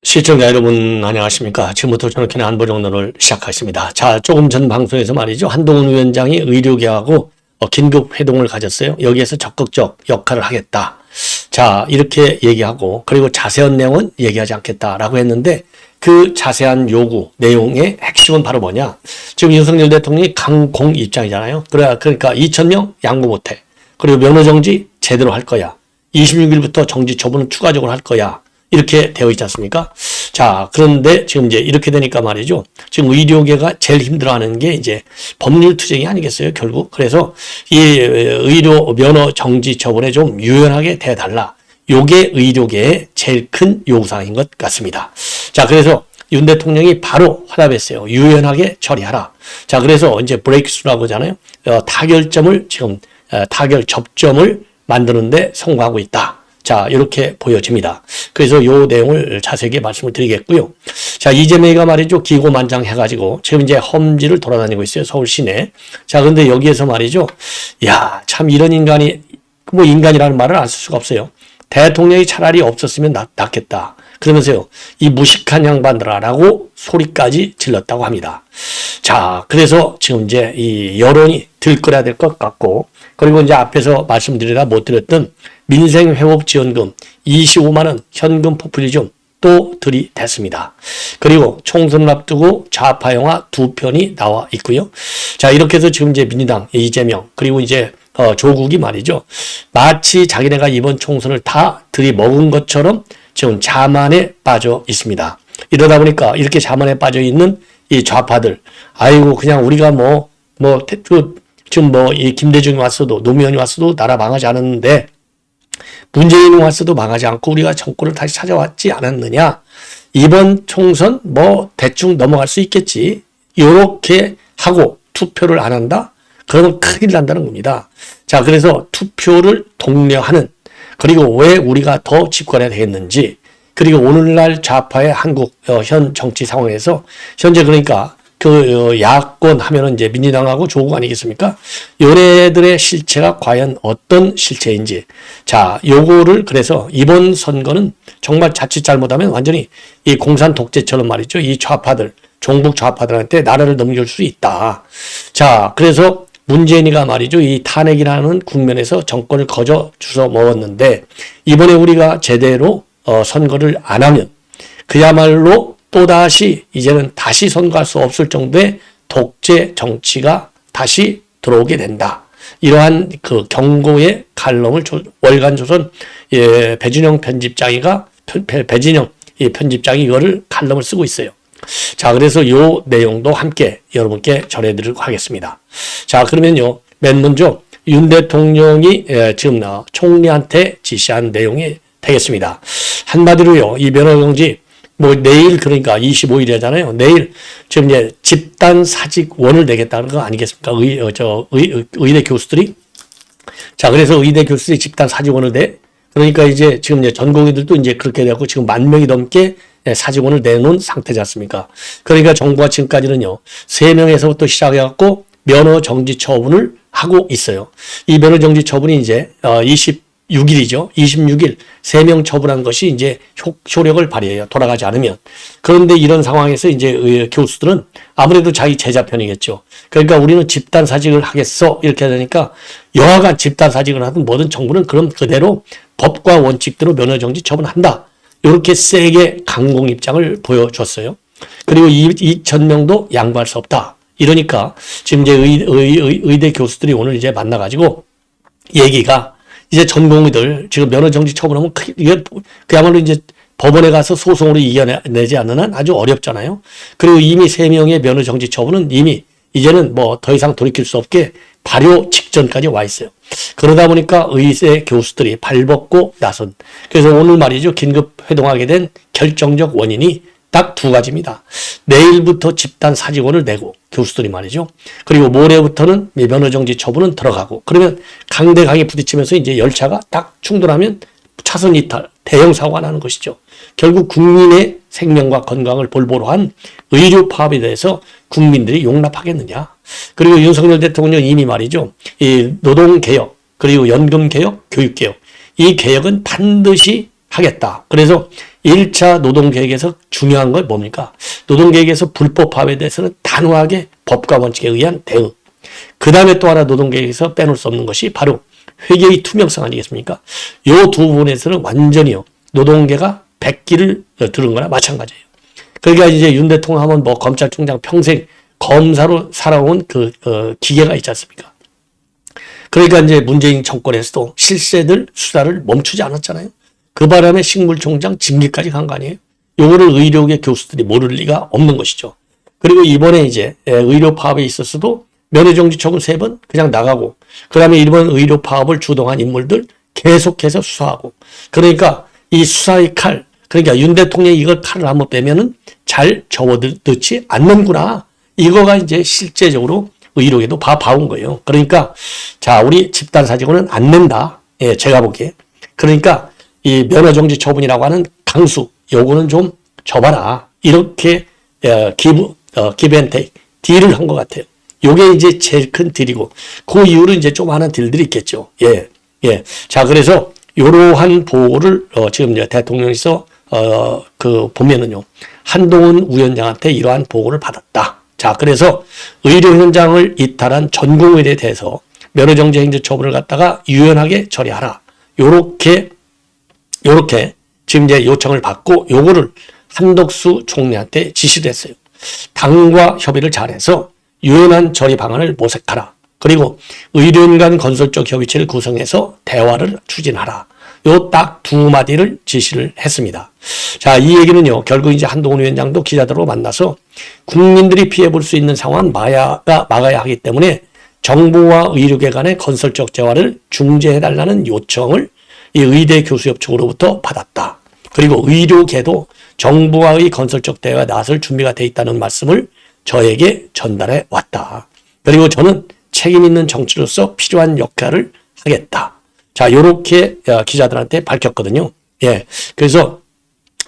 시청자 여러분 안녕하십니까. 지금부터 저녁에 안보정론을 시작하겠습니다. 자, 조금 전 방송에서 말이죠. 한동훈 위원장이 의료계하고 긴급 회동을 가졌어요. 여기에서 적극적 역할을 하겠다. 자, 이렇게 얘기하고 그리고 자세한 내용은 얘기하지 않겠다라고 했는데 그 자세한 요구 내용의 핵심은 바로 뭐냐. 지금 윤석열 대통령이 강공 입장이잖아요. 그러니까 2,000명 양보 못해. 그리고 면허정지 제대로 할 거야. 26일부터 정지 처분은 추가적으로 할 거야. 이렇게 되어 있지 않습니까? 자, 그런데 지금 이제 이렇게 되니까 말이죠. 지금 의료계가 제일 힘들어하는 게 이제 법률 투쟁이 아니겠어요, 결국. 그래서 이 의료 면허 정지 처분에 좀 유연하게 대달라. 요게 의료계의 제일 큰 요구사항인 것 같습니다. 자, 그래서 윤 대통령이 바로 화답했어요. 유연하게 처리하라. 자, 그래서 이제 브레이크스루라고 하잖아요. 타결점을 지금 타결 접점을 만드는데 성공하고 있다. 자, 이렇게 보여집니다. 그래서 요 내용을 자세하게 말씀을 드리겠고요. 자, 이재명이가 말이죠. 기고만장해가지고 지금 이제 험지를 돌아다니고 있어요. 서울 시내. 자, 그런데 여기에서 말이죠. 야, 참 이런 인간이, 뭐 인간이라는 말을 안 쓸 수가 없어요. 대통령이 차라리 없었으면 낫겠다. 그러면서요. 이 무식한 양반들아라고 소리까지 질렀다고 합니다. 자, 그래서 지금 이제 이 여론이 들끓어야 될 것 같고, 그리고 이제 앞에서 말씀드리다 못 드렸던 민생회복지원금 25만 원 현금 포퓰리즘 또 들이댔습니다. 그리고 총선을 앞두고 좌파 영화 두 편이 나와 있고요. 자, 이렇게 해서 지금 이제 민주당 이재명 그리고 이제 조국이 말이죠. 마치 자기네가 이번 총선을 다 들이먹은 것처럼 지금 자만에 빠져 있습니다. 이러다 보니까 이렇게 자만에 빠져 있는 이 좌파들, 아이고 그냥 우리가 지금 이 김대중이 왔어도 노무현이 왔어도 나라 망하지 않았는데 문재인이 왔어도 망하지 않고 우리가 정권을 다시 찾아왔지 않았느냐. 이번 총선 대충 넘어갈 수 있겠지. 이렇게 하고 투표를 안 한다? 그러면 큰일 난다는 겁니다. 자, 그래서 투표를 독려하는, 그리고 왜 우리가 더 집권해야 되겠는지, 그리고 오늘날 좌파의 한국 현 정치 상황에서 현재 그러니까 그 야권 하면은 이제 민주당하고 조국 아니겠습니까? 요네들의 실체가 과연 어떤 실체인지. 자, 요거를 그래서 이번 선거는 정말 자칫 잘못하면 완전히 이 공산 독재처럼 말이죠. 이 좌파들, 종북 좌파들한테 나라를 넘길 수 있다. 자, 그래서 문재인이가 말이죠. 이 탄핵이라는 국면에서 정권을 거저 주워 먹었는데 이번에 우리가 제대로 선거를 안 하면 그야말로 또다시 이제는 다시 선거할 수 없을 정도의 독재 정치가 다시 들어오게 된다. 이러한 그 경고의 칼럼을 월간조선 배진영 편집장이가 배진영 편집장이 이거를 칼럼을 쓰고 있어요. 자, 그래서 요 내용도 함께 여러분께 전해드리도록 하겠습니다. 자, 그러면요, 맨 먼저 윤 대통령이 지금 총리한테 지시한 내용이 되겠습니다. 한마디로요, 이 면허정지 내일 그러니까 25일이잖아요. 내일 지금 이제 집단 사직원을 내겠다는 거 아니겠습니까? 의대 교수들이. 자, 그래서 의대 교수들이 집단 사직원을 내. 그러니까 이제 지금 이제 전공의들도 이제 그렇게 되고 지금 10,000명이 넘게 사직원을 내놓은 상태지 않습니까? 그러니까 정부가 지금까지는요, 3명에서부터 시작해갖고 면허 정지 처분을 하고 있어요. 이 면허 정지 처분이 이제 26일이죠. 26일 3명 처분한 것이 이제 효력을 발휘해요. 돌아가지 않으면. 그런데 이런 상황에서 이제 교수들은 아무래도 자기 제자 편이겠죠. 그러니까 우리는 집단 사직을 하겠어. 이렇게 하니까 여하간 집단 사직을 하든 뭐든 정부는 그럼 그대로 법과 원칙대로 면허정지 처분한다. 이렇게 세게 강공 입장을 보여줬어요. 그리고 2,000명도 양보할 수 없다. 이러니까 지금 이제 의대 교수들이 오늘 이제 만나가지고 얘기가 이제 전공의들 지금 면허정지 처분하면 이게 그야말로 이제 법원에 가서 소송으로 이겨내지 않는 한 아주 어렵잖아요. 그리고 이미 3명의 면허정지 처분은 이미 이제는 더 이상 돌이킬 수 없게 발효 직전까지 와 있어요. 그러다 보니까 의대 교수들이 발벗고 나선. 그래서 오늘 말이죠. 긴급 회동하게 된 결정적 원인이 딱 2가지입니다. 내일부터 집단 사직원을 내고 교수들이 말이죠. 그리고 모레부터는 면허정지 처분은 들어가고 그러면 강대강이 부딪히면서 이제 열차가 딱 충돌하면 차선 이탈, 대형 사고가 나는 것이죠. 결국 국민의 생명과 건강을 볼보로 한 의료 파업에 대해서 국민들이 용납하겠느냐. 그리고 윤석열 대통령 이미 말이죠. 이 노동개혁, 그리고 연금개혁, 교육개혁. 이 개혁은 반드시 하겠다. 그래서 1차 노동개혁에서 중요한 건 뭡니까? 노동개혁에서 불법 파업에 대해서는 단호하게 법과 원칙에 의한 대응. 그 다음에 또 하나 노동개혁에서 빼놓을 수 없는 것이 바로 회계의 투명성 아니겠습니까? 요 두 부분에서는 완전히요. 노동계가 백기를 들은 거나 마찬가지예요. 그러니까 이제 윤 대통령 하면 뭐 검찰총장 평생 검사로 살아온 그 기계가 있지 않습니까? 그러니까 이제 문재인 정권에서도 실세들 수사를 멈추지 않았잖아요. 그 바람에 식물총장 징계까지 간 거 아니에요? 요거를 의료계 교수들이 모를 리가 없는 것이죠. 그리고 이번에 이제 의료 파업에 있어서도 면회정지 처분 3번 그냥 나가고, 그 다음에 이번 의료 파업을 주동한 인물들 계속해서 수사하고, 그러니까 이 수사의 칼, 그러니까 윤 대통령이 이걸 칼을 한번 빼면은 잘 접어넣지 않는구나. 이거가 이제 실제적으로 의료계도 봐온 거예요. 그러니까 자, 우리 집단사직원은 안 낸다. 예, 제가 보기에. 그러니까 이 면허정지 처분이라고 하는 강수, 요거는 좀 접어라. 이렇게 give and take, 딜을 한 것 같아요. 요게 이제 제일 큰 딜이고, 그 이후로 이제 좀 하는 딜들이 있겠죠. 예, 예. 자, 그래서 이러한 보고를 지금 이제 대통령에서 보면은요, 한동훈 위원장한테 이러한 보고를 받았다. 자, 그래서 의료 현장을 이탈한 전공의대에 대해서 면허정지 행정 처분을 갖다가 유연하게 처리하라. 요렇게 지금 이제 요청을 받고 요거를 한덕수 총리한테 지시를 했어요. 당과 협의를 잘해서 유연한 처리 방안을 모색하라. 그리고 의료인 간 건설적 협의체를 구성해서 대화를 추진하라. 요 딱 두 마디를 지시를 했습니다. 자, 이 얘기는요, 결국 이제 한동훈 위원장도 기자들하고 만나서 국민들이 피해볼 수 있는 상황은 막아야 하기 때문에 정부와 의료계 간의 건설적 대화를 중재해달라는 요청을 이 의대 교수협 측으로부터 받았다. 그리고 의료계도 정부와의 건설적 대화에 나설 준비가 돼 있다는 말씀을 저에게 전달해 왔다. 그리고 저는 책임 있는 정치로서 필요한 역할을 하겠다. 자, 요렇게 기자들한테 밝혔거든요. 예. 그래서,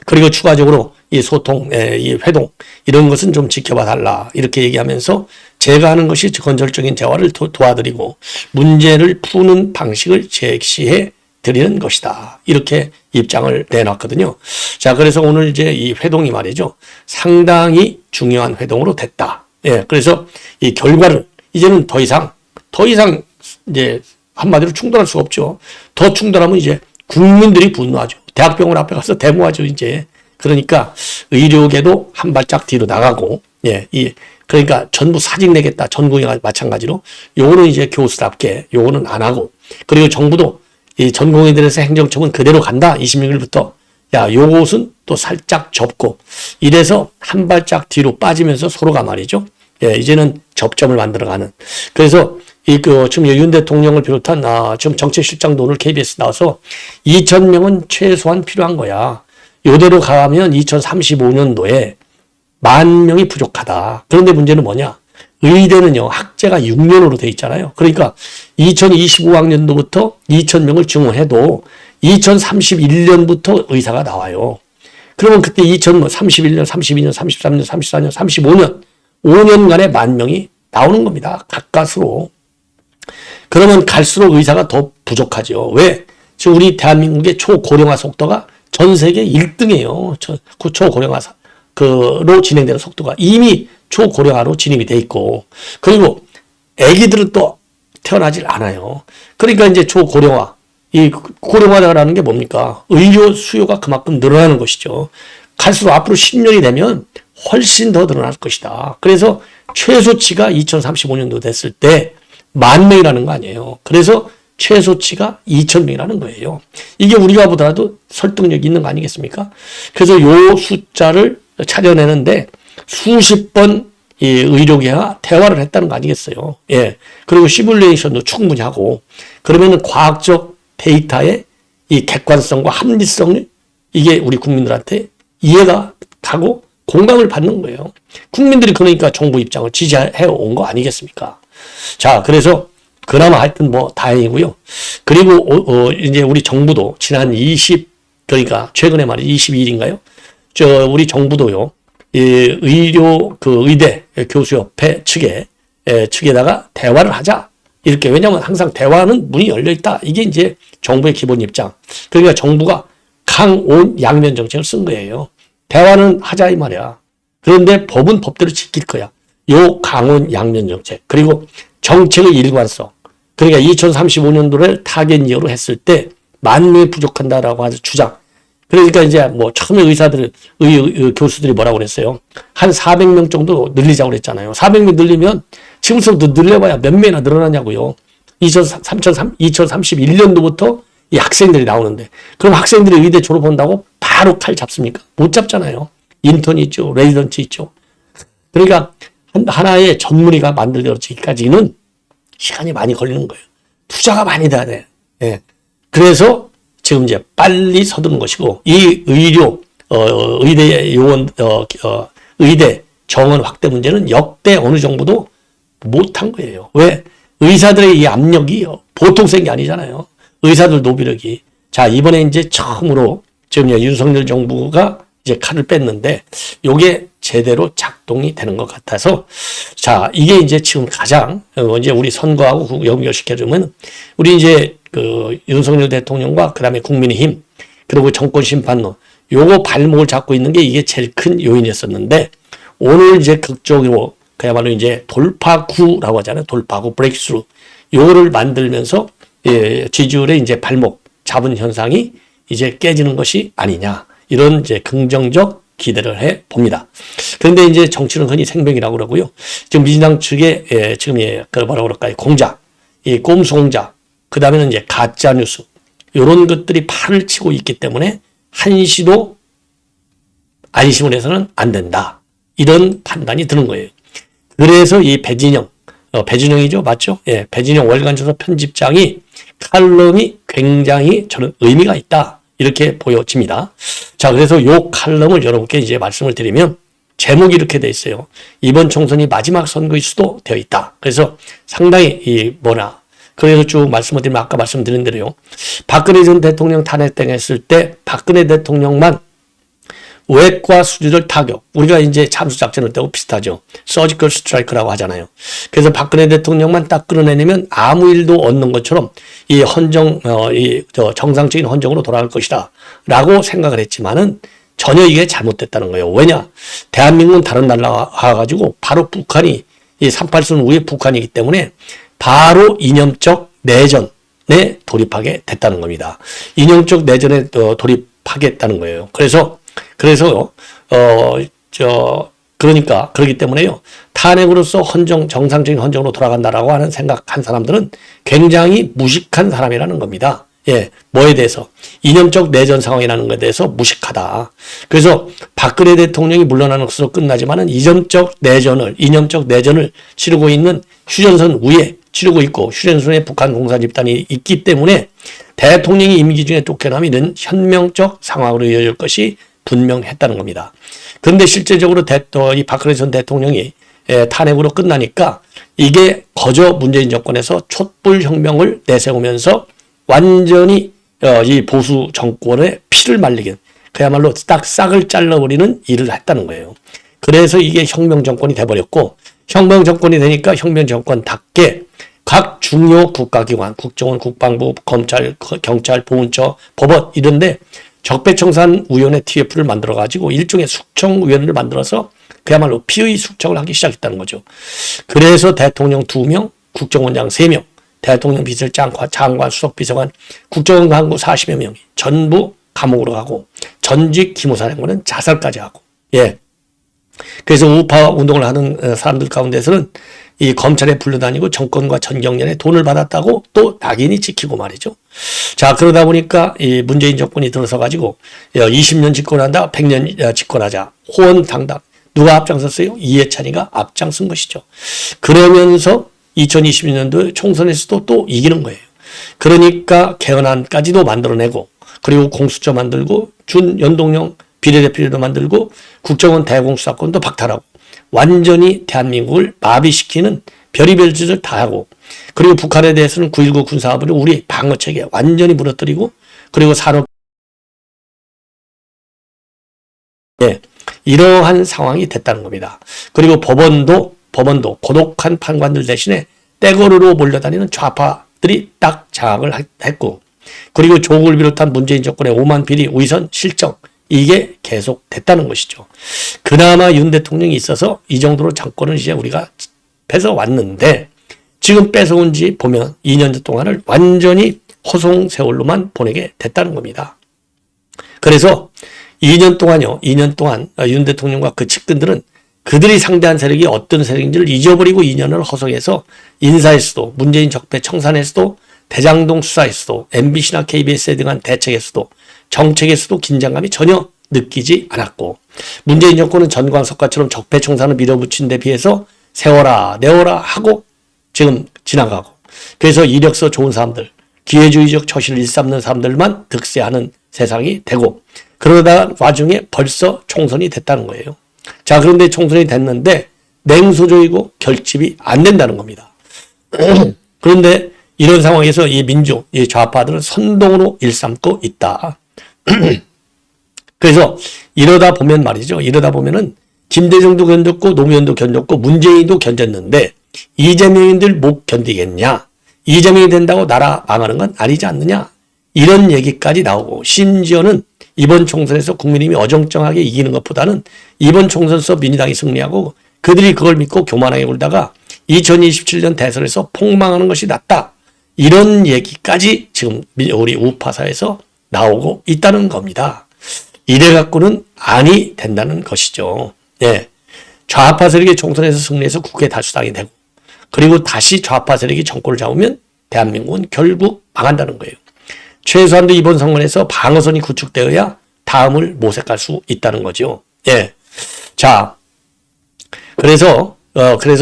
그리고 추가적으로 이 소통, 이 회동, 이런 것은 좀 지켜봐 달라. 이렇게 얘기하면서 제가 하는 것이 건설적인 대화를 도와드리고 문제를 푸는 방식을 제시해 드리는 것이다. 이렇게 입장을 내놨거든요. 자, 그래서 오늘 이제 이 회동이 말이죠. 상당히 중요한 회동으로 됐다. 예. 그래서 이 결과를 이제는 더 이상 이제 한마디로 충돌할 수가 없죠. 더 충돌하면 이제 국민들이 분노하죠. 대학병원 앞에 가서 데모하죠, 이제. 그러니까 의료계도 한 발짝 뒤로 나가고, 예, 그러니까 전부 사직 내겠다. 전공의가 마찬가지로. 요거는 이제 교수답게 요거는 안 하고. 그리고 정부도 이 전공의들에서 행정처분 그대로 간다. 26일부터. 야, 요것은 또 살짝 접고. 이래서 한 발짝 뒤로 빠지면서 서로가 말이죠. 예, 이제는 접점을 만들어가는. 그래서 지금 윤 대통령을 비롯한 지금 정책실장도 오늘 KBS 나와서 2,000명은 최소한 필요한 거야. 요대로 가면 2035년도에 10,000명이 부족하다. 그런데 문제는 뭐냐? 의대는요, 학제가 6년으로 돼 있잖아요. 그러니까 2025학년도부터 2,000명을 증원해도 2031년부터 의사가 나와요. 그러면 그때 2031년, 32년, 33년, 34년, 35년, 5년간의 10,000명이 나오는 겁니다. 가까스로. 그러면 갈수록 의사가 더 부족하죠. 왜? 지금 우리 대한민국의 초고령화 속도가 전 세계 1등이에요. 그 초고령화로 진행되는 속도가 이미 초고령화로 진입이 돼 있고, 그리고 아기들은 또 태어나질 않아요. 그러니까 이제 초고령화, 이 고령화라는 게 뭡니까? 의료 수요가 그만큼 늘어나는 것이죠. 갈수록 앞으로 10년이 되면 훨씬 더 늘어날 것이다. 그래서 최소치가 2035년도 됐을 때 10,000명이라는 거 아니에요. 그래서 최소치가 2,000명이라는 거예요. 이게 우리가 보더라도 설득력이 있는 거 아니겠습니까? 그래서 요 숫자를 찾아내는데 수십 번 이 의료계와 대화를 했다는 거 아니겠어요. 예. 그리고 시뮬레이션도 충분히 하고, 그러면은 과학적 데이터의 이 객관성과 합리성을 이게 우리 국민들한테 이해가 가고 공감을 받는 거예요. 국민들이 그러니까 정부 입장을 지지해 온 거 아니겠습니까? 자, 그래서 그나마 하여튼 뭐 다행이고요. 그리고 이제 우리 정부도 지난 그러니까 최근에 말이죠. 22일인가요? 우리 정부도요. 이 의대 교수협회 측에다가 대화를 하자. 이렇게. 왜냐하면 항상 대화는 문이 열려 있다. 이게 이제 정부의 기본 입장. 그러니까 정부가 강온 양면 정책을 쓴 거예요. 대화는 하자 이 말이야. 그런데 법은 법대로 지킬 거야. 요 강온 양면 정책. 그리고 정책의 일관성. 그러니까 2035년도를 타겟 이어로 했을 때 10,000명이 부족한다라고 하는 주장. 그러니까 이제 뭐 처음에 교수들이 뭐라고 그랬어요? 한 400명 정도 늘리자고 그랬잖아요. 400명 늘리면 지금부터 늘려봐야 몇 명이나 늘어나냐고요. 2031년도부터 이 학생들이 나오는데, 그럼 학생들이 의대 졸업한다고 바로 칼 잡습니까? 못 잡잖아요. 인턴이 있죠. 레지던트 있죠. 그러니까 하나의 전문의가 만들어지기까지는 시간이 많이 걸리는 거예요. 투자가 많이 돼야 돼. 예. 그래서 지금 이제 빨리 서두는 것이고, 이 의대 요원, 의대 정원 확대 문제는 역대 어느 정부도 못한 거예요. 왜? 의사들의 이 압력이 보통 센 게 아니잖아요. 의사들 노비력이. 자, 이번에 이제 처음으로 지금 윤석열 정부가 이제 칼을 뺐는데, 요게 제대로 작동이 되는 것 같아서, 자, 이게 이제 지금 가장, 이제 우리 선거하고 연결시켜주면, 우리 이제 윤석열 대통령과 그 다음에 국민의힘, 그리고 정권심판론, 요거 발목을 잡고 있는 게 이게 제일 큰 요인이었었는데, 오늘 이제 극적으로, 그야말로 이제 돌파구라고 하잖아요. 돌파구, 브레이크스루. 요거를 만들면서, 지지율의 이제 발목 잡은 현상이 이제 깨지는 것이 아니냐. 이런 이제 긍정적 기대를 해 봅니다. 그런데 이제 정치는 흔히 생명이라고 그러고요. 지금 민주당 측에 지금 뭐라고 그럴까요? 공작, 이 꼼수 공작, 그 다음에는 이제 가짜 뉴스, 이런 것들이 팔을 치고 있기 때문에 한시도 안심을 해서는 안 된다. 이런 판단이 드는 거예요. 그래서 이 배진영이죠, 맞죠? 예, 배진영 월간조선 편집장이 칼럼이 굉장히 저는 의미가 있다. 이렇게 보여집니다. 자, 그래서 요 칼럼을 여러분께 이제 말씀을 드리면, 제목이 이렇게 돼 있어요. 이번 총선이 마지막 선거일 수도 되어 있다. 그래서 상당히 그래서 쭉 말씀을 드리면 아까 말씀드린 대로요. 박근혜 전 대통령 탄핵당했을 때 박근혜 대통령만 외과 수준을 타격. 우리가 이제 잠수작전을 때하고 비슷하죠. 서지컬 스트라이크라고 하잖아요. 그래서 박근혜 대통령만 딱 끌어내면 아무 일도 없는 것처럼 이 정상적인 헌정으로 돌아갈 것이다. 라고 생각을 했지만은 전혀 이게 잘못됐다는 거예요. 왜냐? 대한민국은 다른 나라가 와가지고 바로 북한이, 이 38선 후에 북한이기 때문에 바로 이념적 내전에 돌입하게 됐다는 겁니다. 이념적 내전에 돌입하겠다는 거예요. 그러니까, 그렇기 때문에요. 탄핵으로서 정상적인 헌정으로 돌아간다라고 하는 생각한 사람들은 굉장히 무식한 사람이라는 겁니다. 예, 뭐에 대해서? 이념적 내전 상황이라는 것에 대해서 무식하다. 그래서 박근혜 대통령이 물러나는 것으로 끝나지만은 이념적 내전을 치르고 있는 휴전선 위에 치르고 있고, 휴전선에 북한 공사 집단이 있기 때문에 대통령이 임기 중에 쫓겨나면 현명적 상황으로 이어질 것이 분명했다는 겁니다. 그런데 실제적으로 이 박근혜 전 대통령이 탄핵으로 끝나니까 이게 거저 문재인 정권에서 촛불혁명을 내세우면서 완전히 이 보수 정권의 피를 말리게, 그야말로 딱 싹을 잘라버리는 일을 했다는 거예요. 그래서 이게 혁명 정권이 돼버렸고, 혁명 정권이 되니까 혁명 정권답게 각 중요 국가기관, 국정원, 국방부, 검찰, 경찰, 보훈처, 법원 이런데 적폐청산위원회 TF를 만들어가지고 일종의 숙청위원회를 만들어서 그야말로 피의 숙청을 하기 시작했다는 거죠. 그래서 대통령 2명, 국정원장 3명, 대통령 비서실장, 장관, 수석비서관, 국정원 간부 40여 명이 전부 감옥으로 가고, 전직 기무사령관은 자살까지 하고, 예. 그래서 우파 운동을 하는 사람들 가운데서는 이 검찰에 불려다니고 정권과 전경련에 돈을 받았다고 또 낙인이 찍히고 말이죠. 자, 그러다 보니까 이 문재인 정권이 들어서 가지고 20년 집권한다, 100년 집권하자, 호언당당. 누가 앞장섰어요? 이해찬이가 앞장선 것이죠. 그러면서 2020년도 총선에서도 또 이기는 거예요. 그러니까 개헌안까지도 만들어내고, 그리고 공수처 만들고, 준연동형 비례대표제도 만들고, 국정원 대공수사권도 박탈하고, 완전히 대한민국을 마비시키는 별의별 짓을 다 하고, 그리고 북한에 대해서는 9.19 군사합의를 우리 방어체계 완전히 무너뜨리고, 그리고 산업 예, 이러한 상황이 됐다는 겁니다. 그리고 법원도 고독한 판관들 대신에 떼거루로 몰려다니는 좌파들이 딱 장악을 했고, 그리고 조국을 비롯한 문재인 정권의 오만 비리, 위선, 실정, 이게 계속 됐다는 것이죠. 그나마 윤 대통령이 있어서 이 정도로 정권을 이제 우리가 뺏어왔는데, 지금 뺏어온 지 보면 2년 동안을 완전히 호송세월로만 보내게 됐다는 겁니다. 그래서 2년 동안요, 2년 동안 윤 대통령과 그 측근들은 그들이 상대한 세력이 어떤 세력인지를 잊어버리고 2년을 허송해서 인사에서도, 문재인 적폐 청산에서도, 대장동 수사에서도, MBC나 KBS에 대한 대책에서도, 정책에서도 긴장감이 전혀 느끼지 않았고, 문재인 정권은 전광석과처럼 적폐 청산을 밀어붙인 데 비해서 세워라 내워라 하고 지금 지나가고, 그래서 이력서 좋은 사람들, 기회주의적 처신을 일삼는 사람들만 득세하는 세상이 되고, 그러다 와중에 벌써 총선이 됐다는 거예요. 자, 그런데 총선이 됐는데 냉소적이고 결집이 안 된다는 겁니다. 그런데 이런 상황에서 이 이 좌파들은 선동으로 일삼고 있다. 그래서 이러다 보면 말이죠. 이러다 보면은 김대중도 견뎠고 노무현도 견뎠고 문재인도 견뎠는데 이재명인들 못 견디겠냐? 이재명이 된다고 나라 망하는 건 아니지 않느냐? 이런 얘기까지 나오고, 심지어는 이번 총선에서 국민의힘이 어정쩡하게 이기는 것보다는 이번 총선에서 민주당이 승리하고 그들이 그걸 믿고 교만하게 굴다가 2027년 대선에서 폭망하는 것이 낫다. 이런 얘기까지 지금 우리 우파사에서 나오고 있다는 겁니다. 이래 갖고는 아니 된다는 것이죠. 예. 좌파 세력이 총선에서 승리해서 국회 다수당이 되고, 그리고 다시 좌파 세력이 정권을 잡으면 대한민국은 결국 망한다는 거예요. 최소한도 이번 선거에서 방어선이 구축되어야 다음을 모색할 수 있다는 거죠. 예. 자, 그래서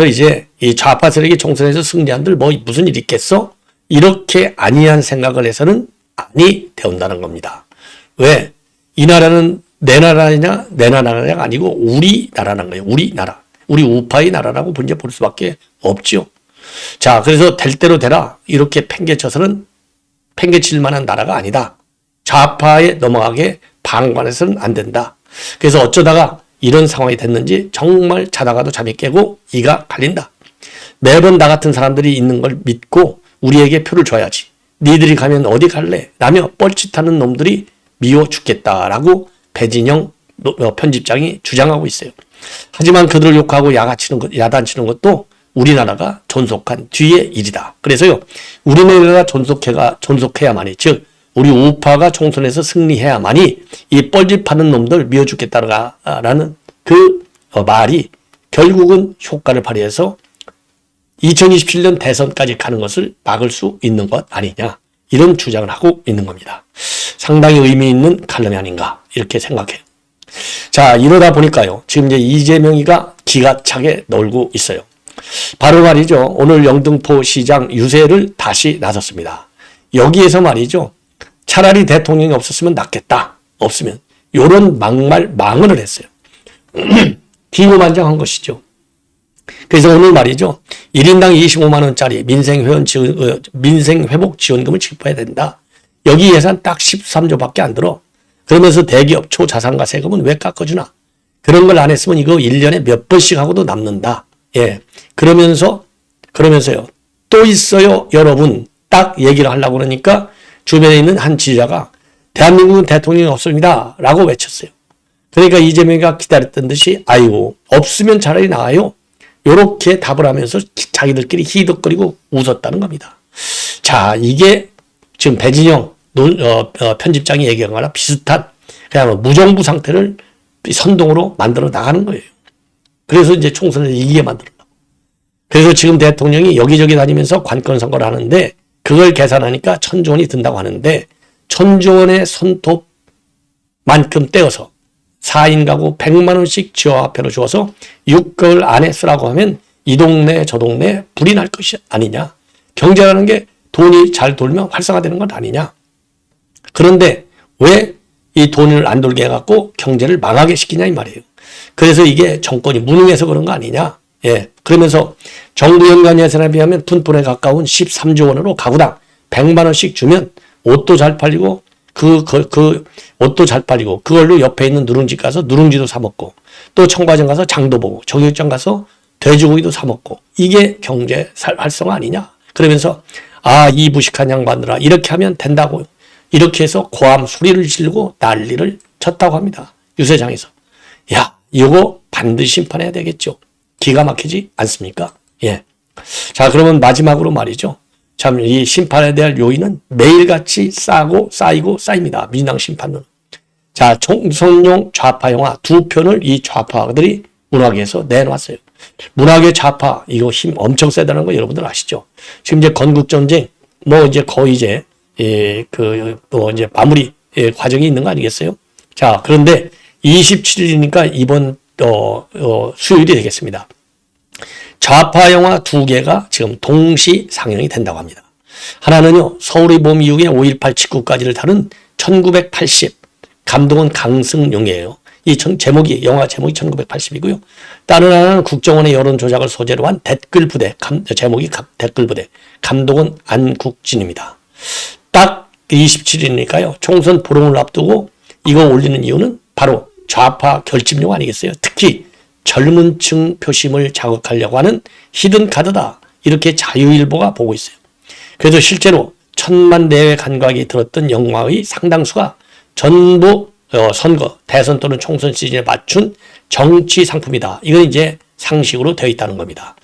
이제 이 좌파 세력이 총선에서 승리한들 뭐 무슨 일이 있겠어? 이렇게 안이한 생각을 해서는 아니 되온다는 겁니다. 왜? 이 나라는 내 나라냐, 내 나라가 아니고 우리나라라는 거예요. 우리나라. 우리 우파의 나라라고 이제 볼 수밖에 없죠. 자, 그래서 될 대로 되라. 이렇게 팽개쳐서는 팽개칠 만한 나라가 아니다. 좌파에 넘어가게 방관해서는 안 된다. 그래서 어쩌다가 이런 상황이 됐는지 정말 자다가도 잠이 깨고 이가 갈린다. 매번 나 같은 사람들이 있는 걸 믿고 우리에게 표를 줘야지. 니들이 가면 어디 갈래? 라며 뻘짓하는 놈들이 미워 죽겠다라고 배진영 편집장이 주장하고 있어요. 하지만 그들을 욕하고 야단치는 것도 우리나라가 존속한 뒤의 일이다. 그래서요, 우리나라가 존속해야만이, 즉 우리 우파가 총선에서 승리해야만이 이 뻘짓하는 놈들 미워 죽겠다라는 그 말이 결국은 효과를 발휘해서 2027년 대선까지 가는 것을 막을 수 있는 것 아니냐, 이런 주장을 하고 있는 겁니다. 상당히 의미 있는 칼럼이 아닌가 이렇게 생각해요. 자, 이러다 보니까요, 지금 이제 이재명이가 기가 차게 놀고 있어요. 바로 말이죠, 오늘 영등포 시장 유세를 다시 나섰습니다. 여기에서 말이죠, 차라리 대통령이 없었으면 낫겠다, 없으면, 요런 망언을 했어요. 기고만장한 것이죠. 그래서 오늘 말이죠, 1인당 25만 원짜리 민생회복 지원금을 지급해야 된다. 여기 예산 딱 13조밖에 안 들어. 그러면서 대기업 초자산가 세금은 왜 깎아주나? 그런 걸 안 했으면 이거 1년에 몇 번씩 하고도 남는다. 예. 그러면서요, 또 있어요, 여러분. 딱 얘기를 하려고 그러니까 주변에 있는 한 지지자가 대한민국은 대통령이 없습니다. 라고 외쳤어요. 그러니까 이재명이가 기다렸던 듯이, 아이고, 없으면 차라리 나아요. 요렇게 답을 하면서 자기들끼리 희덕거리고 웃었다는 겁니다. 자, 이게 지금 배진영 편집장이 얘기한 거랑 비슷한 그냥 무정부 상태를 선동으로 만들어 나가는 거예요. 그래서 이제 총선을 이기게 만들려고. 그래서 지금 대통령이 여기저기 다니면서 관건 선거를 하는데 그걸 계산하니까 1,000조 원이 든다고 하는데 1,000조 원의 손톱만큼 떼어서 4인 가구 100만 원씩 지화화폐로 주어서 6개월 안에 쓰라고 하면 이 동네 저 동네 불이 날 것이 아니냐. 경제라는 게 돈이 잘 돌면 활성화되는 것 아니냐. 그런데 왜 이 돈을 안 돌게 해갖고 경제를 망하게 시키냐 이 말이에요. 그래서 이게 정권이 무능해서 그런 거 아니냐. 예. 그러면서 정부 연간 예산에 비하면 푼돈에 가까운 13조 원으로 가구당 100만 원씩 주면 옷도 잘 팔리고 그 옷도 잘 팔리고 그걸로 옆에 있는 누룽지 가서 누룽지도 사 먹고 또 청과점 가서 장도 보고 정육점 가서 돼지고기도 사 먹고 이게 경제 활성화 아니냐? 그러면서 이 무식한 양반들아 이렇게 하면 된다고 이렇게 해서 고함 소리를 지르고 난리를 쳤다고 합니다. 유세장에서. 야, 이거 반드시 심판해야 되겠죠. 기가 막히지 않습니까? 예. 자, 그러면 마지막으로 말이죠. 참, 이 심판에 대한 요인은 매일같이 쌓이고 쌓입니다. 민주당 심판론. 자, 총선용 좌파 영화 2편을 이 좌파들이 문학에서 내놨어요. 문학의 좌파, 이거 힘 엄청 세다는 거 여러분들 아시죠? 지금 이제 건국전쟁, 이제 거의 이제, 이제 마무리 과정이 있는 거 아니겠어요? 자, 그런데 27일이니까 이번, 수요일이 되겠습니다. 좌파 영화 2개가 지금 동시 상영이 된다고 합니다. 하나는요, 서울의 봄 이후에 5.18 직후까지를 다룬 1980, 감독은 강승용이에요. 영화 제목이 1980이고요. 다른 하나는 국정원의 여론 조작을 소재로 한 댓글 부대, 제목이 댓글 부대, 감독은 안국진입니다. 딱 27일이니까요. 총선 보름을 앞두고 이거 올리는 이유는 바로 좌파 결집용 아니겠어요? 특히 젊은 층 표심을 자극하려고 하는 히든 카드다. 이렇게 자유일보가 보고 있어요. 그래서 실제로 1,000만 내외 관객이 들었던 영화의 상당수가 전부 선거, 대선 또는 총선 시즌에 맞춘 정치 상품이다. 이건 이제 상식으로 되어 있다는 겁니다.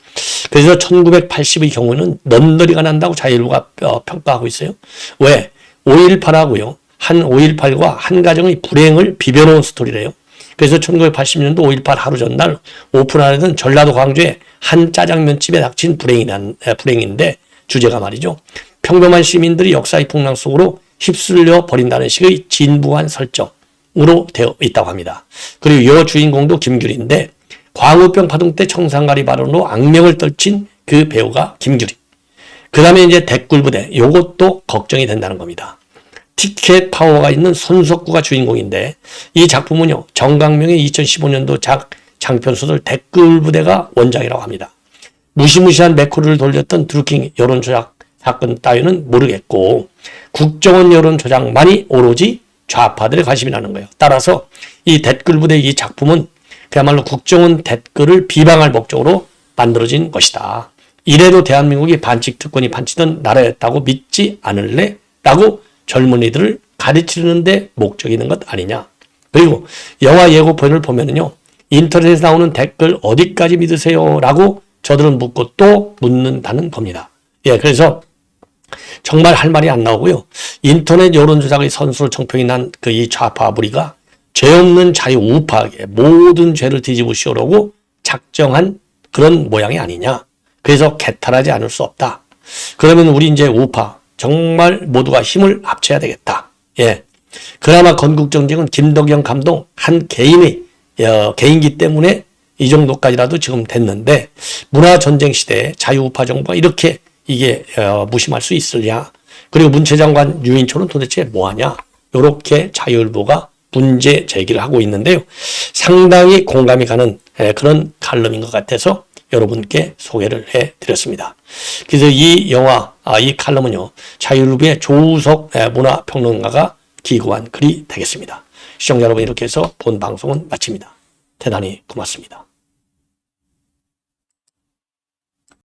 그래서 1980의 경우는 넌더리가 난다고 자유일보가 평가하고 있어요. 왜? 5.18하고요. 5.18과 한 가정의 불행을 비벼놓은 스토리래요. 그래서 1980년도 5.18 하루 전날 오픈하려던 전라도 광주의 한 짜장면집에 닥친 불행인데 주제가 말이죠. 평범한 시민들이 역사의 풍랑 속으로 휩쓸려 버린다는 식의 진부한 설정으로 되어 있다고 합니다. 그리고 이 주인공도 김규리인데 광우병 파동 때 청산가리 발언으로 악명을 떨친 그 배우가 김규리. 그 다음에 이제 댓글 부대, 요것도 걱정이 된다는 겁니다. 티켓 파워가 있는 손석구가 주인공인데 이 작품은요, 정강명의 2015년도 장편소설 댓글 부대가 원작이라고 합니다. 무시무시한 매크로를 돌렸던 드루킹 여론조작 사건 따위는 모르겠고 국정원 여론조작만이 오로지 좌파들의 관심이라는 거예요. 따라서 이 댓글 부대 이 작품은 그야말로 국정원 댓글을 비방할 목적으로 만들어진 것이다. 이래도 대한민국이 반칙 특권이 판치던 나라였다고 믿지 않을래? 라고 젊은이들을 가르치는 데 목적이 있는 것 아니냐. 그리고 영화 예고편을 보면은요, 인터넷에 나오는 댓글 어디까지 믿으세요? 라고 저들은 묻고 또 묻는다는 겁니다. 예, 그래서 정말 할 말이 안 나오고요. 인터넷 여론조작의 선수로 청평이 난 그 이 좌파 무리가 죄 없는 자유 우파에게 모든 죄를 뒤집으시오라고 작정한 그런 모양이 아니냐. 그래서 개탈하지 않을 수 없다. 그러면 우리 이제 우파 정말 모두가 힘을 합쳐야 되겠다. 예. 그나마 건국전쟁은 김덕영 감독 한 개인의 개인기 때문에 이 정도까지라도 지금 됐는데 문화전쟁 시대에 자유우파 정부가 이렇게 이게 무심할 수 있으냐. 그리고 문체 장관 유인초는 도대체 뭐하냐. 이렇게 자유일보가 문제 제기를 하고 있는데요. 상당히 공감이 가는 그런 칼럼인 것 같아서 여러분께 소개를 해드렸습니다. 그래서 이 영화, 이 칼럼은요, 자유일보의 조우석 문화평론가가 기고한 글이 되겠습니다. 시청자 여러분, 이렇게 해서 본 방송은 마칩니다. 대단히 고맙습니다.